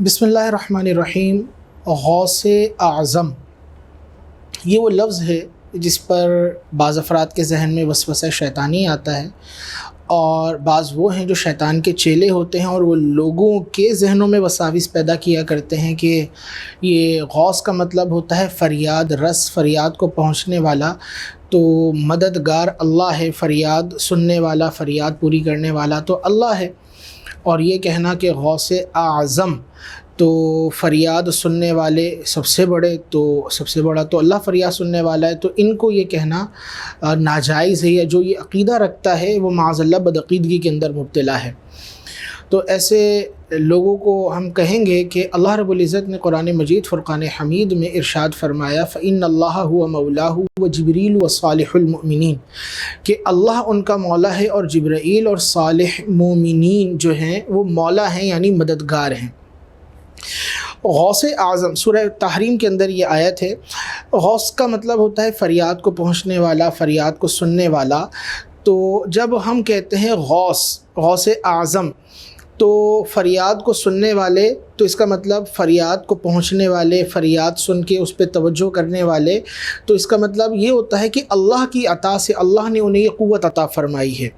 بسم اللہ الرحمن الرحیم۔ غوث اعظم یہ وہ لفظ ہے جس پر بعض افراد کے ذہن میں وسوسہ شیطانی آتا ہے، اور بعض وہ ہیں جو شیطان کے چیلے ہوتے ہیں اور وہ لوگوں کے ذہنوں میں وساوس پیدا کیا کرتے ہیں کہ یہ غوث کا مطلب ہوتا ہے فریاد رس، فریاد کو پہنچنے والا، تو مددگار اللہ ہے، فریاد سننے والا، فریاد پوری کرنے والا تو اللہ ہے۔ اور یہ کہنا کہ غوث اعظم تو فریاد سننے والے سب سے بڑا تو اللہ فریاد سننے والا ہے، تو ان کو یہ کہنا ناجائز ہے، یا جو یہ عقیدہ رکھتا ہے وہ معاذ اللہ بدعقیدگی کے اندر مبتلا ہے۔ تو ایسے لوگوں کو ہم کہیں گے کہ اللہ رب العزت نے قرآن مجید فرقان حمید میں ارشاد فرمایا فَإِنَّ اللَّهَ هُوَ مَوْلَاهُ وَجِبْرِيلُ وَصَالِحُ الْمُؤْمِنِينَ، کہ اللہ ان کا مولا ہے اور جبرائیل اور صالح مومنین جو ہیں وہ مولا ہیں، یعنی مددگار ہیں۔ غوث اعظم سورہ تحریم کے اندر یہ آیت ہے۔ غوث کا مطلب ہوتا ہے فریاد کو پہنچنے والا، فریاد کو سننے والا۔ تو جب ہم کہتے ہیں غوث اعظم تو فریاد کو سننے والے، تو اس کا مطلب فریاد کو پہنچنے والے، فریاد سن کے اس پہ توجہ کرنے والے، تو اس کا مطلب یہ ہوتا ہے کہ اللہ کی عطا سے اللہ نے انہیں یہ قوت عطا فرمائی ہے۔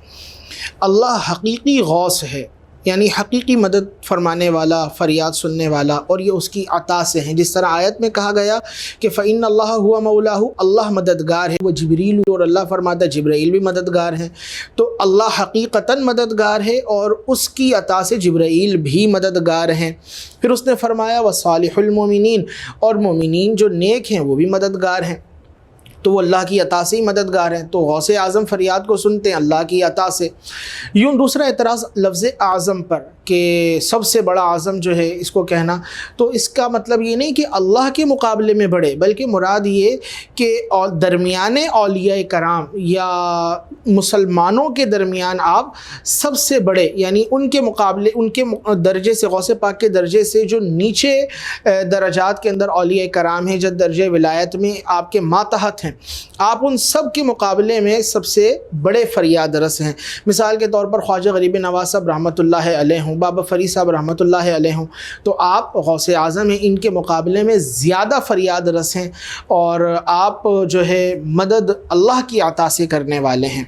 اللہ حقیقی غوث ہے، یعنی حقیقی مدد فرمانے والا، فریاد سننے والا، اور یہ اس کی عطا سے ہیں۔ جس طرح آیت میں کہا گیا کہ فَإِنَّ اللَّهَ هُوَ مَوْلَاهُ، اللہ مددگار ہے، وہ جبریل، اور اللہ فرماتا ہے جبرائیل بھی مددگار ہیں، تو اللہ حقیقتاً مددگار ہے اور اس کی عطا سے جبرائیل بھی مددگار ہیں۔ پھر اس نے فرمایا وَصَالِحُ الْمُؤْمِنِينَ، اور مومنین جو نیک ہیں وہ بھی مددگار ہیں، تو وہ اللہ کی عطا سے ہی مددگار ہیں۔ تو غوث اعظم فریاد کو سنتے ہیں اللہ کی عطا سے۔ یوں دوسرا اعتراض لفظ اعظم پر کہ سب سے بڑا اعظم جو ہے اس کو کہنا، تو اس کا مطلب یہ نہیں کہ اللہ کے مقابلے میں بڑے، بلکہ مراد یہ کہ درمیانے اولیاء کرام یا مسلمانوں کے درمیان آپ سب سے بڑے، یعنی ان کے مقابلے، ان کے درجے سے، غوث پاک کے درجے سے جو نیچے درجات کے اندر اولیاء کرام ہیں، جب درجے ولایت میں آپ کے ماتحت ہیں، آپ ان سب کے مقابلے میں سب سے بڑے فریاد رس ہیں۔ مثال کے طور پر خواجہ غریب نواز صاحب رحمۃ اللہ علیہ ہوں، بابا فرید صاحب رحمۃ اللہ علیہ ہوں، تو آپ غوث اعظم ہیں، ان کے مقابلے میں زیادہ فریاد رس ہیں، اور آپ جو ہے مدد اللہ کی عطا سے کرنے والے ہیں۔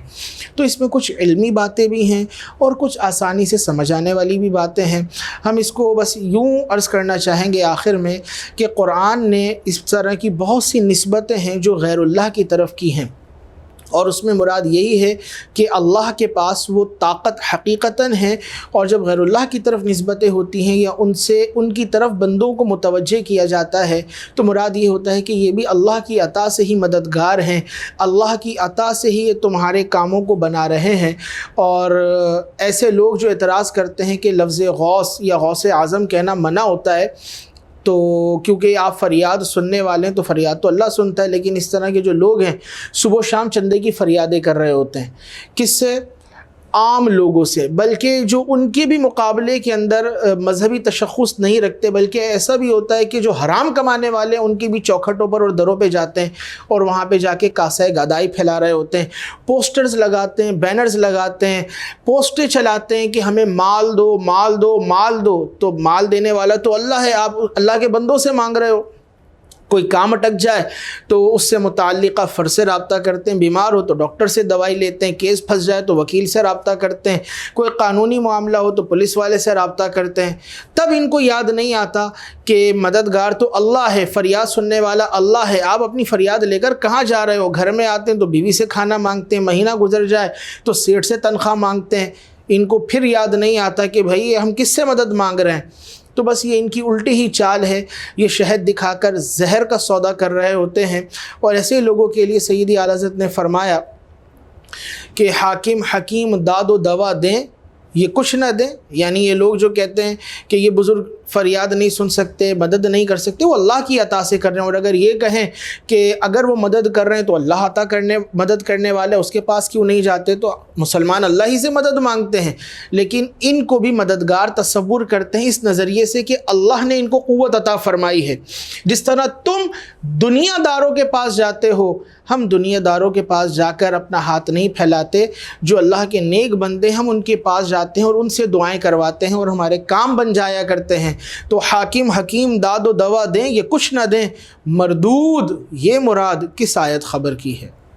تو اس میں کچھ علمی باتیں بھی ہیں اور کچھ آسانی سے سمجھ آنے والی بھی باتیں ہیں۔ ہم اس کو بس یوں عرض کرنا چاہیں گے آخر میں کہ قرآن نے اس طرح کی بہت سی نسبتیں ہیں جو غیر اللہ کی طرف کی ہیں، اور اس میں مراد یہی ہے کہ اللہ کے پاس وہ طاقت حقیقتاً ہے، اور جب غیر اللہ کی طرف نسبتیں ہوتی ہیں یا ان کی طرف بندوں کو متوجہ کیا جاتا ہے، تو مراد یہ ہوتا ہے کہ یہ بھی اللہ کی عطا سے ہی مددگار ہیں، اللہ کی عطا سے ہی یہ تمہارے کاموں کو بنا رہے ہیں۔ اور ایسے لوگ جو اعتراض کرتے ہیں کہ لفظ غوث یا غوث اعظم کہنا منع ہوتا ہے، تو کیونکہ آپ فریاد سننے والے ہیں تو فریاد تو اللہ سنتا ہے، لیکن اس طرح کے جو لوگ ہیں صبح و شام چندے کی فریادیں کر رہے ہوتے ہیں، کس سے؟ عام لوگوں سے، بلکہ جو ان کے بھی مقابلے کے اندر مذہبی تشخص نہیں رکھتے، بلکہ ایسا بھی ہوتا ہے کہ جو حرام کمانے والے ہیں ان کی بھی چوکھٹوں پر اور دروں پہ جاتے ہیں اور وہاں پہ جا کے کاسہ گدائی پھیلا رہے ہوتے ہیں، پوسٹرز لگاتے ہیں، بینرز لگاتے ہیں، پوسٹیں چلاتے ہیں کہ ہمیں مال دو، مال دو، مال دو، تو مال دینے والا تو اللہ ہے، آپ اللہ کے بندوں سے مانگ رہے ہو۔ کوئی کام اٹک جائے تو اس سے متعلقہ فرد سے رابطہ کرتے ہیں، بیمار ہو تو ڈاکٹر سے دوائی لیتے ہیں، کیس پھنس جائے تو وکیل سے رابطہ کرتے ہیں، کوئی قانونی معاملہ ہو تو پولیس والے سے رابطہ کرتے ہیں۔ تب ان کو یاد نہیں آتا کہ مددگار تو اللہ ہے، فریاد سننے والا اللہ ہے۔ آپ اپنی فریاد لے کر کہاں جا رہے ہو؟ گھر میں آتے ہیں تو بیوی سے کھانا مانگتے ہیں، مہینہ گزر جائے تو سیٹ سے تنخواہ مانگتے ہیں۔ ان کو پھر یاد نہیں آتا کہ بھائی ہم کس سے مدد مانگ رہے ہیں۔ تو بس یہ ان کی الٹی ہی چال ہے، یہ شہد دکھا کر زہر کا سودا کر رہے ہوتے ہیں۔ اور ایسے لوگوں کے لیے سیدی اعلیٰ حضرت نے فرمایا کہ حاکم حکیم داد و دوا دیں، یہ کچھ نہ دیں، یعنی یہ لوگ جو کہتے ہیں کہ یہ بزرگ فریاد نہیں سن سکتے، مدد نہیں کر سکتے، وہ اللہ کی عطا سے کر رہے ہیں۔ اور اگر یہ کہیں کہ اگر وہ مدد کر رہے ہیں تو اللہ مدد کرنے والے اس کے پاس کیوں نہیں جاتے، تو مسلمان اللہ ہی سے مدد مانگتے ہیں، لیکن ان کو بھی مددگار تصور کرتے ہیں اس نظریے سے کہ اللہ نے ان کو قوت عطا فرمائی ہے۔ جس طرح تم دنیا داروں کے پاس جاتے ہو، ہم دنیا داروں کے پاس جا کر اپنا ہاتھ نہیں پھیلاتے، جو اللہ کے نیک بندے ہم ان کے پاس جاتے ہیں اور ان سے دعائیں کرواتے ہیں اور ہمارے کام بن جایا کرتے ہیں۔ تو حاکم حکیم داد و دوا دیں یہ کچھ نہ دیں، مردود یہ مراد کس آیت خبر کی ہے؟